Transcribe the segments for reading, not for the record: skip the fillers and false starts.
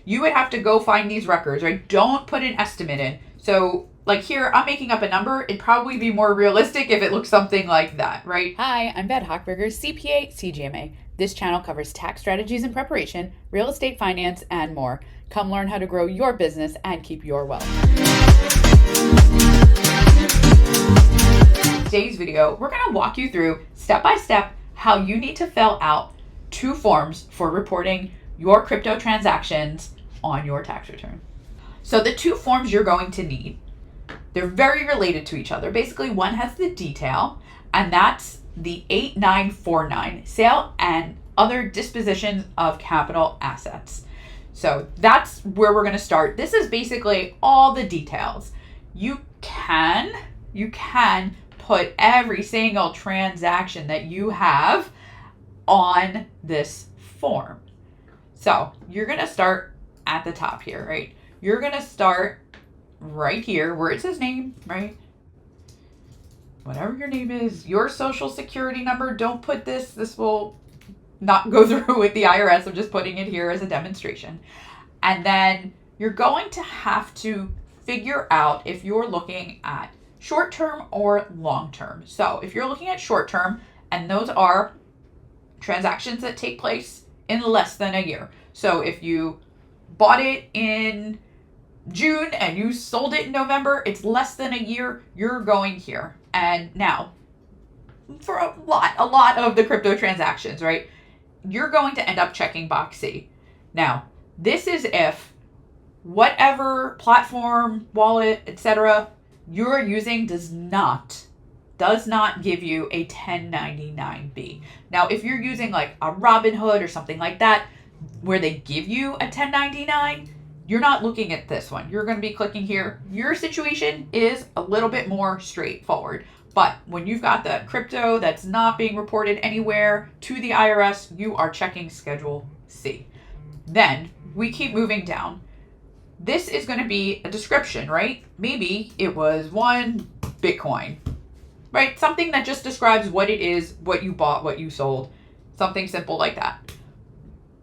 You would have to go find these records, right? Don't put an estimate in. So like here, I'm making up a number. It'd probably be more realistic if it looks something like that, right? Hi, I'm Bette Hochberger, CPA, CGMA. This channel covers tax strategies and preparation, real estate finance, and more. Come learn how to grow your business and keep your wealth. Today's video, we're going to walk you through step by step how you need to fill out 2 forms for reporting your crypto transactions on your tax return. So the 2 forms you're going to need, they're very related to each other. Basically, one has the detail, and that's the 8949, sale and other dispositions of capital assets. So that's where we're going to start. This is basically all the details. You can put every single transaction that you have on this form. So you're going to start at the top here, right? You're going to start right here where it says name, right? Whatever your name is, your social security number, don't put this. This will not go through with the IRS. I'm just putting it here as a demonstration. And then you're going to have to figure out if you're looking at short-term or long-term. So if you're looking at short-term, and those are transactions that take place in less than a year. So if you bought it in June and you sold it in November, it's less than a year, you're going here. And now, for a lot of the crypto transactions, right, you're going to end up checking box C. Now, this is if whatever platform, wallet, etc. you're using does not give you a 1099-B. Now, if you're using like a Robinhood or something like that, where they give you a 1099, you're not looking at this one. You're going to be clicking here. Your situation is a little bit more straightforward. But when you've got the crypto that's not being reported anywhere to the IRS, you are checking Schedule C. Then we keep moving down. This is going to be a description, right? Maybe it was 1 Bitcoin, right? Something that just describes what it is, what you bought, what you sold, something simple like that.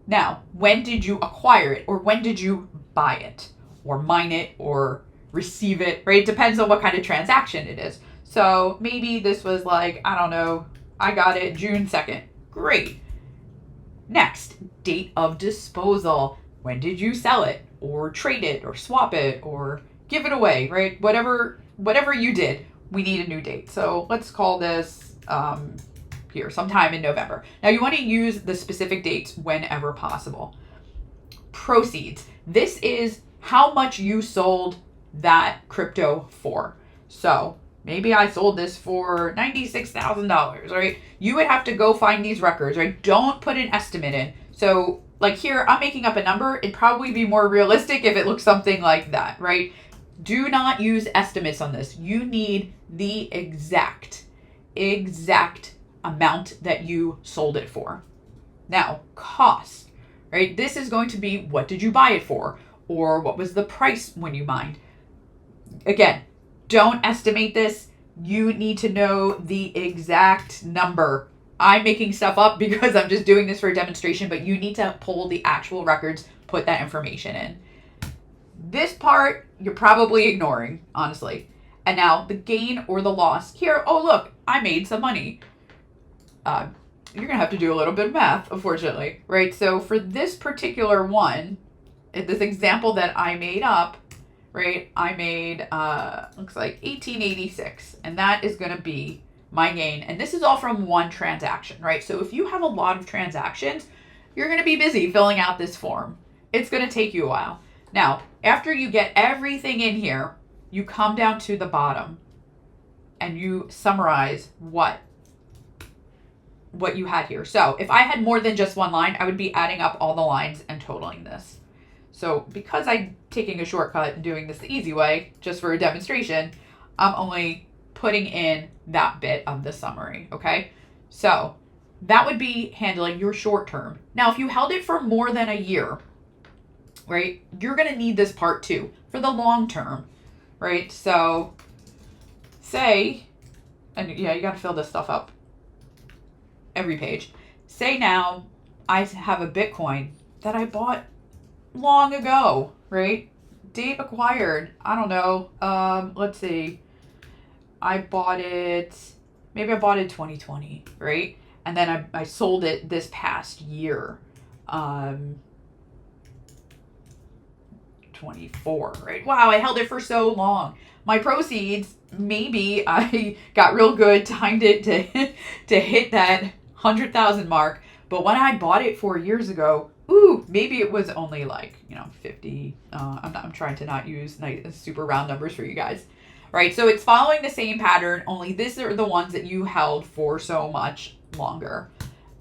Now, when did you acquire it, or when did you buy it, or mine it, or receive it, right? It depends on what kind of transaction it is. So maybe this was like, I don't know, I got it June 2nd. Great. Next, date of disposal. When did you sell it, or trade it, or swap it, or give it away, right? Whatever you did, we need a new date. So let's call this here, sometime in November. Now you want to use the specific dates whenever possible. Proceeds. This is how much you sold that crypto for. So maybe I sold this for $96,000, right? You would have to go find these records, right? Don't put an estimate in. So like here, I'm making up a number. It'd probably be more realistic if it looks something like that, right? Do not use estimates on this. You need the exact amount that you sold it for. Now, cost, right? This is going to be, what did you buy it for? Or what was the price when you mined? Again, don't estimate this. You need to know the exact number. I'm making stuff up because I'm just doing this for a demonstration, but you need to pull the actual records, put that information in. This part, you're probably ignoring, honestly. And now the gain or the loss. Here, oh look, I made some money. You're going to have to do a little bit of math, unfortunately, right? So for this particular one, this example that I made up, right, I made, looks like 1886, and that is going to be my gain. And this is all from one transaction, right? So if you have a lot of transactions, you're going to be busy filling out this form. It's going to take you a while. Now, after you get everything in here, you come down to the bottom and you summarize what you had here. So if I had more than just one line, I would be adding up all the lines and totaling this. So because I'm taking a shortcut and doing this the easy way, just for a demonstration, I'm only putting in that bit of the summary, okay? So that would be handling your short term. Now, if you held it for more than a year, right, you're going to need this part too for the long term, right? So say, and yeah, you got to fill this stuff up every page. Say now I have a Bitcoin that I bought long ago, right? Date acquired, I don't know. Let's see. I bought it, maybe I bought it 2020, right? And then I sold it this past year. 24, right? Wow, I held it for so long. My proceeds, maybe I got real good, timed it to hit that 100,000 mark. But when I bought it 4 years ago, ooh, maybe it was only like, 50. I'm trying to not use nice, super round numbers for you guys. Right, so it's following the same pattern, only these are the ones that you held for so much longer.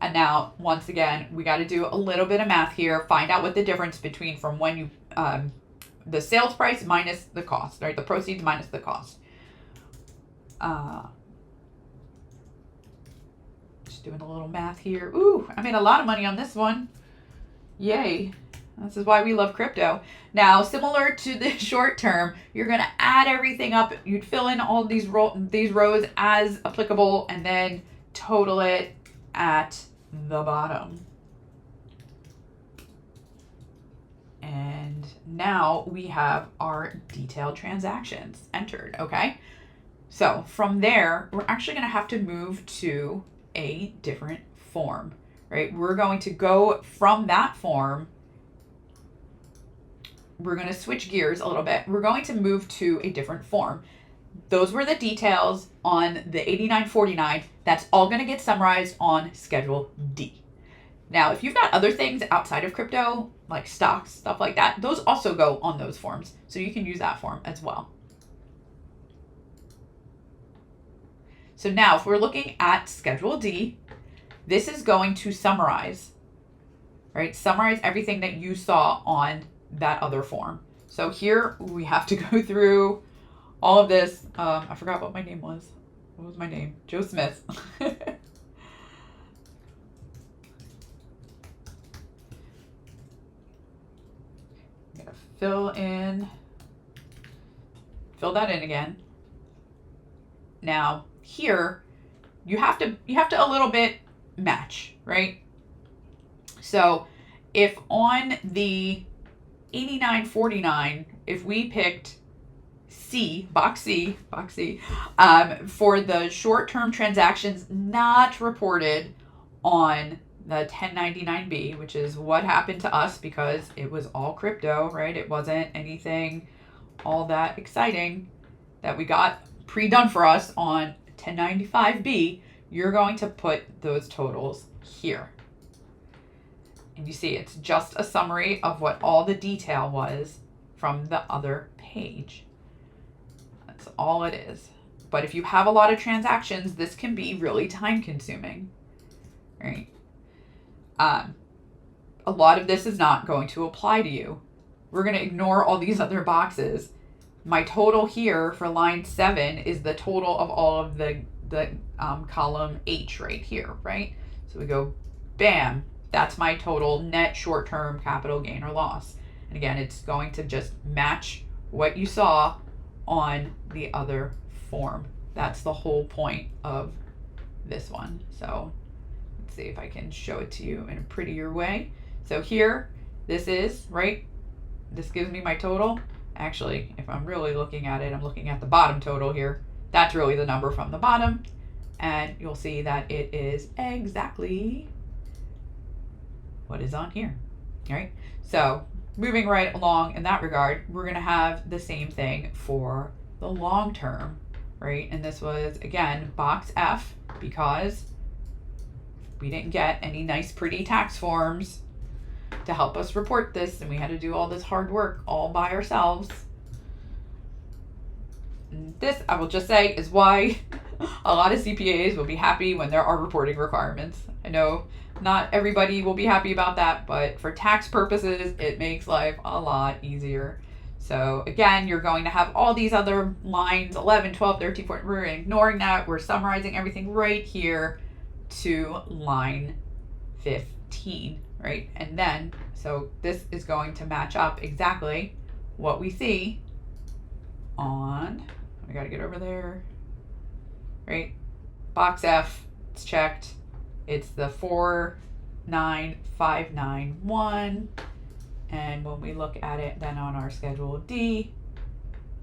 And now, once again, we got to do a little bit of math here, find out what the difference between from when you, the sales price minus the cost, right? The proceeds minus the cost. Just doing a little math here. Ooh, I made a lot of money on this one. Yay. This is why we love crypto. Now, similar to the short term, you're going to add everything up. You'd fill in all these rows as applicable and then total it at the bottom. And now we have our detailed transactions entered, okay? So from there, we're actually going to have to move to a different form, right? We're going to go from that form. We're going to switch gears a little bit. We're going to move to a different form. Those were the details on the 8949. That's all going to get summarized on Schedule D. Now, if you've got other things outside of crypto, like stocks, stuff like that, those also go on those forms. So you can use that form as well. So now if we're looking at Schedule D, this is going to summarize, right? Summarize everything that you saw on that other form. So here we have to go through all of this. I forgot what my name was. What was my name? Joe Smith. I'm gonna fill that in again. Now here you have to a little bit match, right? So if on the 8949, if we picked box C, for the short-term transactions not reported on the 1099B, which is what happened to us because it was all crypto, right? It wasn't anything all that exciting that we got pre-done for us on 1095B. You're going to put those totals here. And you see it's just a summary of what all the detail was from the other page. That's all it is. But if you have a lot of transactions, this can be really time consuming, right? A lot of this is not going to apply to you. We're going to ignore all these other boxes. My total here for line 7 is the total of all of the column H right here, right? So we go, bam, that's my total net short-term capital gain or loss. And again, it's going to just match what you saw on the other form. That's the whole point of this one. So let's see if I can show it to you in a prettier way. So here, this is, right? This gives me my total. Actually, if I'm really looking at it, I'm looking at the bottom total here. That's really the number from the bottom. And you'll see that it is exactly what is on here, right? So moving right along in that regard, we're going to have the same thing for the long term, right? And this was, again, box F, because we didn't get any nice, pretty tax forms to help us report this, and we had to do all this hard work all by ourselves. And this, I will just say, is why a lot of CPAs will be happy when there are reporting requirements. I know not everybody will be happy about that, but for tax purposes, it makes life a lot easier. So again, you're going to have all these other lines, 11, 12, 13, 14. We're ignoring that. We're summarizing everything right here to line 15, right? And then, so this is going to match up exactly what we see on, I got to get over there, right? Box F, it's checked. It's the 49591, And when we look at it then on our Schedule D,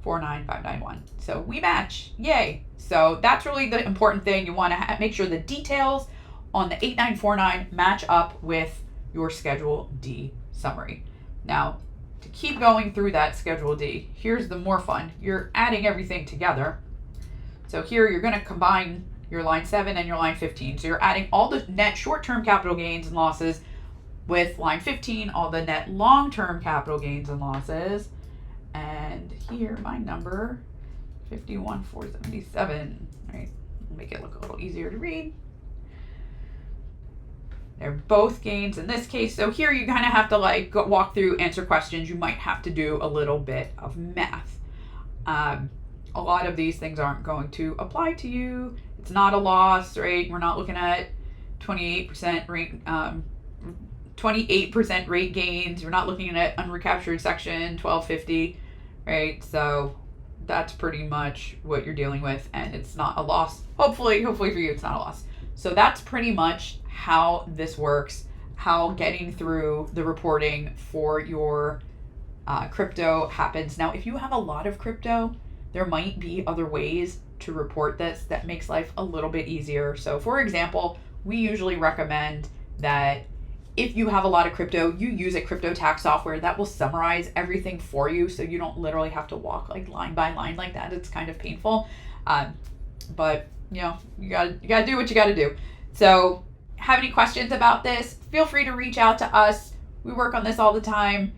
49591. So we match, yay. So that's really the important thing. You want to make sure the details on the 8949 match up with your Schedule D summary. Now, to keep going through that Schedule D, here's the more fun. You're adding everything together. So here you're going to combine your line 7 and your line 15. So you're adding all the net short-term capital gains and losses with line 15, all the net long-term capital gains and losses. And here my number, 51,477, right? Make it look a little easier to read. They're both gains in this case. So here you kind of have to like walk through, answer questions. You might have to do a little bit of math. A lot of these things aren't going to apply to you. It's not a loss, right? We're not looking at 28% rate, 28% rate gains. We're not looking at unrecaptured section 1250, right? So that's pretty much what you're dealing with, and it's not a loss. Hopefully for you, it's not a loss. So that's pretty much how this works, how getting through the reporting for your crypto happens. Now, if you have a lot of crypto, there might be other ways to report this that makes life a little bit easier. So for example, we usually recommend that if you have a lot of crypto, you use a crypto tax software that will summarize everything for you, so you don't literally have to walk like line by line like that. It's kind of painful, but you know, you gotta do what you gotta do. So have any questions about this, feel free to reach out to us. We work on this all the time.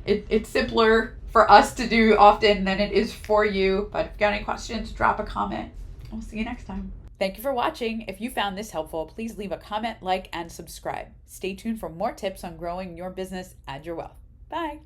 It's simpler for us to do often than it is for you, but if you got any questions, drop a comment. We'll see you next time. Thank you for watching. If you found this helpful, please leave a comment, like, and subscribe. Stay tuned for more tips on growing your business and your wealth. Bye.